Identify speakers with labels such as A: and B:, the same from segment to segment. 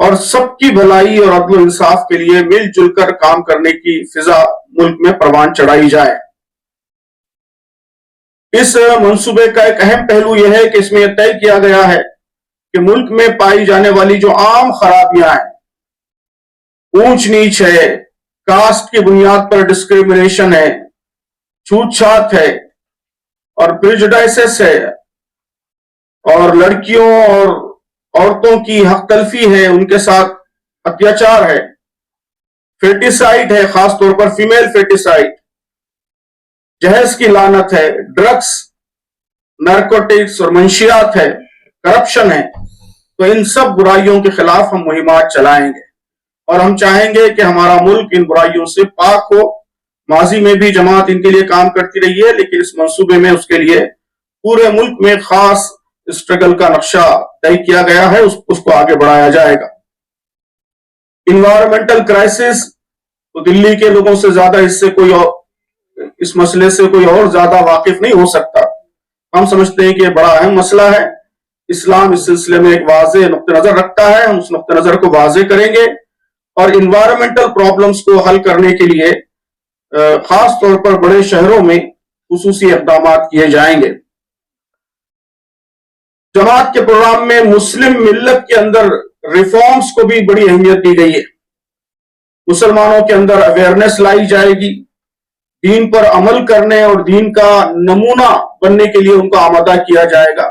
A: اور سب کی بھلائی اور عدل و انصاف کے لیے مل جل کر کام کرنے کی فضا ملک میں پروان چڑھائی جائے۔ اس منصوبے کا ایک اہم پہلو یہ ہے کہ اس میں یہ طے کیا گیا ہے کہ ملک میں پائی جانے والی جو عام خرابیاں ہیں، اونچ نیچ ہے، کاسٹ کی بنیاد پر ڈسکریمنیشن ہے، چھوت چھات ہے اور پریجوڈائسس ہے، اور لڑکیوں اور عورتوں کی حق تلفی ہے، ان کے ساتھ اتیاچار ہے، فیٹیسائڈ ہے، خاص طور پر فیمیل فیٹیسائڈ، جہیز کی لعنت ہے، ڈرگس، نارکوٹکس اور منشیات ہے، کرپشن ہے۔ تو ان سب برائیوں کے خلاف ہم مہمات چلائیں گے اور ہم چاہیں گے کہ ہمارا ملک ان برائیوں سے پاک ہو۔ ماضی میں بھی جماعت ان کے لیے کام کرتی رہی ہے، لیکن اس منصوبے میں اس کے لیے پورے ملک میں خاص اسٹرگل کا نقشہ طے کیا گیا ہے، اس کو آگے بڑھایا جائے گا۔ انوائرمنٹل کرائسس تو دلی کے لوگوں سے زیادہ اس مسئلے سے کوئی اور زیادہ واقف نہیں ہو سکتا۔ ہم سمجھتے ہیں کہ یہ بڑا اہم مسئلہ ہے۔ اسلام اس سلسلے میں ایک واضح نقطہ نظر رکھتا ہے، ہم اس نقطہ نظر کو واضح کریں گے اور انوائرمنٹل پرابلمز کو حل کرنے کے لیے خاص طور پر بڑے شہروں میں خصوصی اقدامات کیے جائیں گے۔ جماعت کے پروگرام میں مسلم ملت کے اندر ریفارمز کو بھی بڑی اہمیت دی گئی ہے۔ مسلمانوں کے اندر اویئرنیس لائی جائے گی، دین پر عمل کرنے اور دین کا نمونہ بننے کے لیے ان کو آمادہ کیا جائے گا۔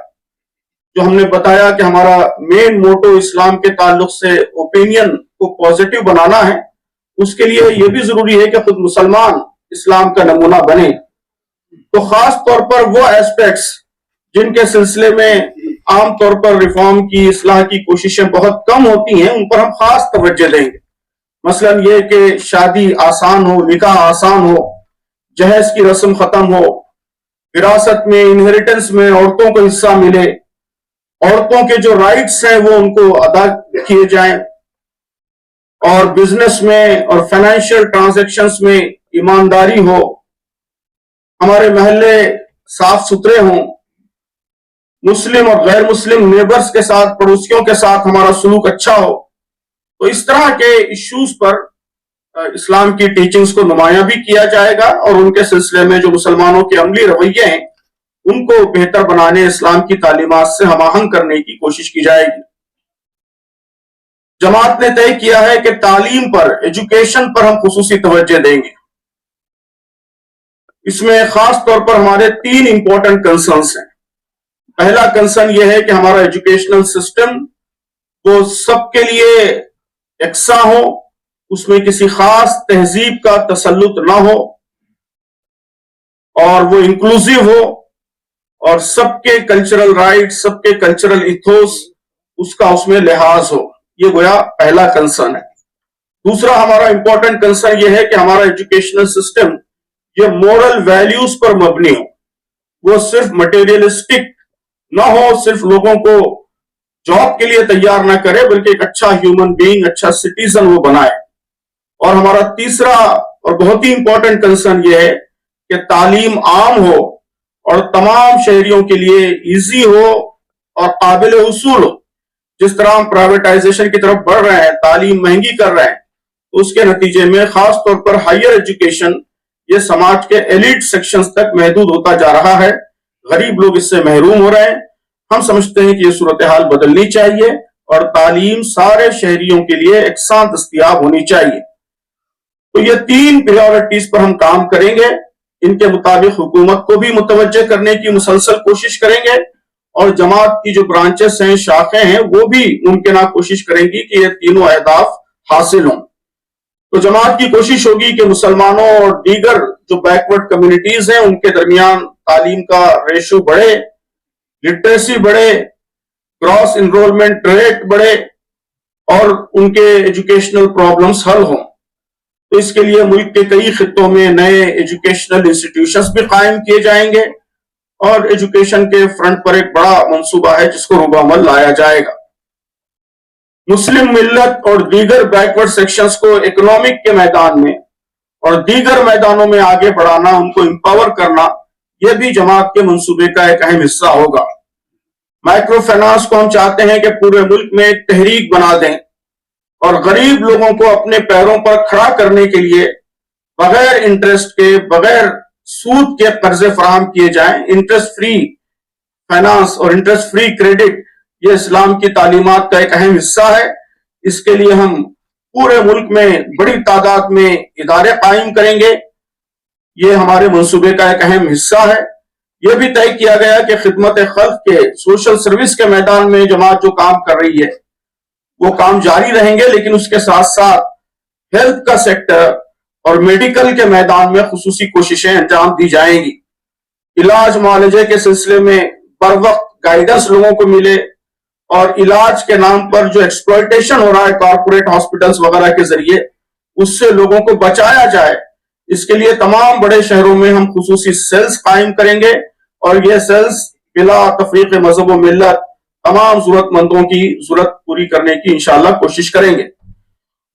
A: جو ہم نے بتایا کہ ہمارا مین موٹو اسلام کے تعلق سے اوپینین کو پازیٹیو بنانا ہے، اس کے لیے یہ بھی ضروری ہے کہ خود مسلمان اسلام کا نمونہ بنے۔ تو خاص طور پر وہ ایسپیکٹس جن کے سلسلے میں عام طور پر ریفارم کی اصلاح کی کوششیں بہت کم ہوتی ہیں، ان پر ہم خاص توجہ دیں گے۔ مثلا یہ کہ شادی آسان ہو، نکاح آسان ہو، جہیز کی رسم ختم ہو، وراثت میں انہیریٹنس میں عورتوں کو حصہ ملے، عورتوں کے جو رائٹس ہیں وہ ان کو ادا کیے جائیں، اور بزنس میں اور فائنینشیل ٹرانزیکشنز میں ایمانداری ہو، ہمارے محلے صاف ستھرے ہوں، مسلم اور غیر مسلم نیبرز کے ساتھ، پڑوسیوں کے ساتھ ہمارا سلوک اچھا ہو۔ تو اس طرح کے ایشوز پر اسلام کی ٹیچنگز کو نمایاں بھی کیا جائے گا اور ان کے سلسلے میں جو مسلمانوں کے عملی رویے ہیں ان کو بہتر بنانے، اسلام کی تعلیمات سے ہم آہنگ کرنے کی کوشش کی جائے گی۔ جماعت نے طے کیا ہے کہ تعلیم پر، ایجوکیشن پر ہم خصوصی توجہ دیں گے۔ اس میں خاص طور پر ہمارے 3 امپورٹنٹ کنسرنز ہیں۔ پہلا کنسرن یہ ہے کہ ہمارا ایجوکیشنل سسٹم وہ سب کے لیے یکساں ہو، اس میں کسی خاص تہذیب کا تسلط نہ ہو اور وہ انکلوسیو ہو، اور سب کے کلچرل رائٹ، سب کے کلچرل ایتھوس اس میں لحاظ ہو۔ یہ گویا پہلا کنسرن ہے۔ دوسرا ہمارا امپورٹنٹ کنسرن یہ ہے کہ ہمارا ایجوکیشنل سسٹم یہ مورل ویلیوز پر مبنی ہو، وہ صرف مٹیریلسٹک نہ ہو، صرف لوگوں کو جاب کے لیے تیار نہ کرے، بلکہ ایک اچھا ہیومن بینگ، اچھا سٹیزن وہ بنائے۔ اور ہمارا تیسرا اور بہت ہی امپورٹنٹ کنسرن یہ ہے کہ تعلیم عام ہو اور تمام شہریوں کے لیے ایزی ہو اور قابل حصول ہو۔ جس طرح ہم پرائیویٹائزیشن کی طرف بڑھ رہے ہیں، تعلیم مہنگی کر رہے ہیں، تو اس کے نتیجے میں خاص طور پر ہائر ایجوکیشن یہ سماج کے ایلیٹ سیکشنز تک محدود ہوتا جا رہا ہے، غریب لوگ اس سے محروم ہو رہے ہیں۔ ہم سمجھتے ہیں کہ یہ صورتحال بدلنی چاہیے اور تعلیم سارے شہریوں کے لیے یکساں دستیاب ہونی چاہیے۔ تو یہ 3 پریورٹیز پر ہم کام کریں گے۔ ان کے مطابق حکومت کو بھی متوجہ کرنے کی مسلسل کوشش کریں گے، اور جماعت کی جو برانچز ہیں، شاخیں ہیں، وہ بھی ممکنہ کوشش کریں گی کہ یہ تینوں اہداف حاصل ہوں۔ تو جماعت کی کوشش ہوگی کہ مسلمانوں اور دیگر جو بیکورڈ کمیونٹیز ہیں ان کے درمیان تعلیم کا ریشو بڑھے، لٹریسی بڑھے، گراس انرولمنٹ ریٹ بڑھے اور ان کے ایجوکیشنل پرابلمز حل ہوں۔ تو اس کے لیے ملک کے کئی خطوں میں نئے ایجوکیشنل انسٹیٹیوشنز بھی قائم کیے جائیں گے، اور ایجوکیشن کے فرنٹ پر ایک بڑا منصوبہ ہے جس کو روح عمل لایا جائے گا۔ مسلم ملت اور دیگر بیکورڈ سیکشنز کو اکنامک کے میدان میں اور دیگر میدانوں میں آگے بڑھانا، ان کو امپاور کرنا، یہ بھی جماعت کے منصوبے کا ایک اہم حصہ ہوگا۔ مائکرو فائنانس کو ہم چاہتے ہیں کہ پورے ملک میں ایک تحریک بنا دیں اور غریب لوگوں کو اپنے پیروں پر کھڑا کرنے کے لیے بغیر انٹرسٹ کے، بغیر سود کے قرضے فراہم کیے جائیں. انٹرسٹ فری فائنانس اور انٹرسٹ فری کریڈٹ یہ اسلام کی تعلیمات کا ایک اہم حصہ ہے. اس کے لیے ہم پورے ملک میں بڑی تعداد میں ادارے قائم کریں گے. یہ ہمارے منصوبے کا ایک اہم حصہ ہے. یہ بھی طے کیا گیا کہ خدمت خلق کے سوشل سروس کے میدان میں جماعت جو کام کر رہی ہے وہ کام جاری رہیں گے، لیکن اس کے ساتھ ساتھ ہیلتھ کا سیکٹر اور میڈیکل کے میدان میں خصوصی کوششیں انجام دی جائیں گی. علاج معالجے کے سلسلے میں بر وقت گائیڈنس لوگوں کو ملے، اور علاج کے نام پر جو ایکسپلائٹیشن ہو رہا ہے کارپوریٹ ہاسپٹلز وغیرہ کے ذریعے، اس سے لوگوں کو بچایا جائے. اس کے لیے تمام بڑے شہروں میں ہم خصوصی سیلز قائم کریں گے، اور یہ سیلز بلا تفریق مذہب و ملت تمام ضرورت مندوں کی ضرورت پوری کرنے کی انشاءاللہ کوشش کریں گے.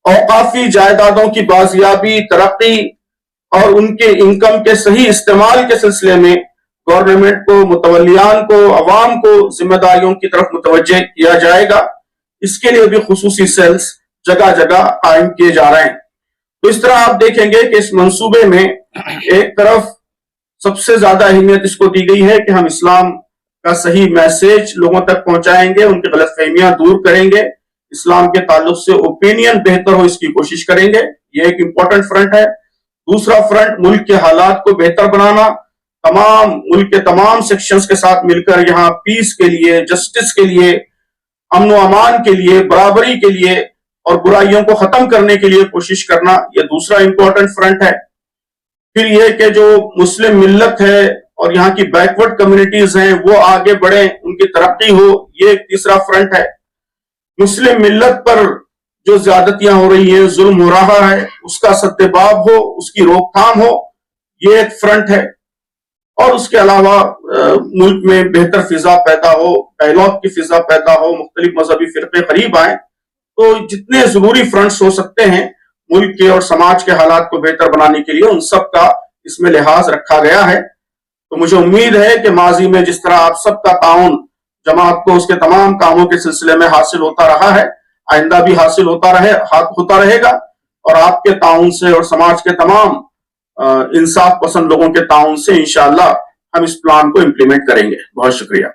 A: اوقافی جائیدادوں کی بازیابی، ترقی اور ان کے انکم کے صحیح استعمال کے سلسلے میں گورنمنٹ کو، متولیان کو، عوام کو ذمہ داریوں کی طرف متوجہ کیا جائے گا. اس کے لیے بھی خصوصی سیلز جگہ جگہ قائم کیے جا رہے ہیں. تو اس طرح آپ دیکھیں گے کہ اس منصوبے میں ایک طرف سب سے زیادہ اہمیت اس کو دی گئی ہے کہ ہم اسلام کا صحیح میسج لوگوں تک پہنچائیں گے، ان کی غلط فہمیاں دور کریں گے، اسلام کے تعلق سے اوپینین بہتر ہو اس کی کوشش کریں گے. یہ ایک امپورٹنٹ فرنٹ ہے. دوسرا فرنٹ ملک کے حالات کو بہتر بنانا، ملک کے تمام سیکشنز کے ساتھ مل کر یہاں پیس کے لیے، جسٹس کے لیے، امن و امان کے لیے، برابری کے لیے اور برائیوں کو ختم کرنے کے لیے کوشش کرنا، یہ دوسرا امپورٹنٹ فرنٹ ہے. پھر یہ کہ جو مسلم ملت ہے اور یہاں کی بیکورڈ کمیونٹیز ہیں وہ آگے بڑھیں، ان کی ترقی ہو، یہ ایک تیسرا فرنٹ ہے. مسلم ملت پر جو زیادتیاں ہو رہی ہیں، ظلم ہو رہا ہے، اس کا سدباب ہو، اس کی روک تھام ہو، یہ ایک فرنٹ ہے. اور اس کے علاوہ ملک میں بہتر فضا پیدا ہو، ڈائیلاگ کی فضا پیدا ہو، مختلف مذہبی فرقے قریب آئیں. تو جتنے ضروری فرنٹس ہو سکتے ہیں ملک کے اور سماج کے حالات کو بہتر بنانے کے لیے، ان سب کا اس میں لحاظ رکھا گیا ہے. تو مجھے امید ہے کہ ماضی میں جس طرح آپ سب کا تعاون جماعت کو اس کے تمام کاموں کے سلسلے میں حاصل ہوتا رہا ہے، آئندہ بھی حاصل ہوتا رہے گا. اور آپ کے تعاون سے اور سماج کے تمام انصاف پسند لوگوں کے تعاون سے انشاءاللہ ہم اس پلان کو امپلیمنٹ کریں گے. بہت شکریہ.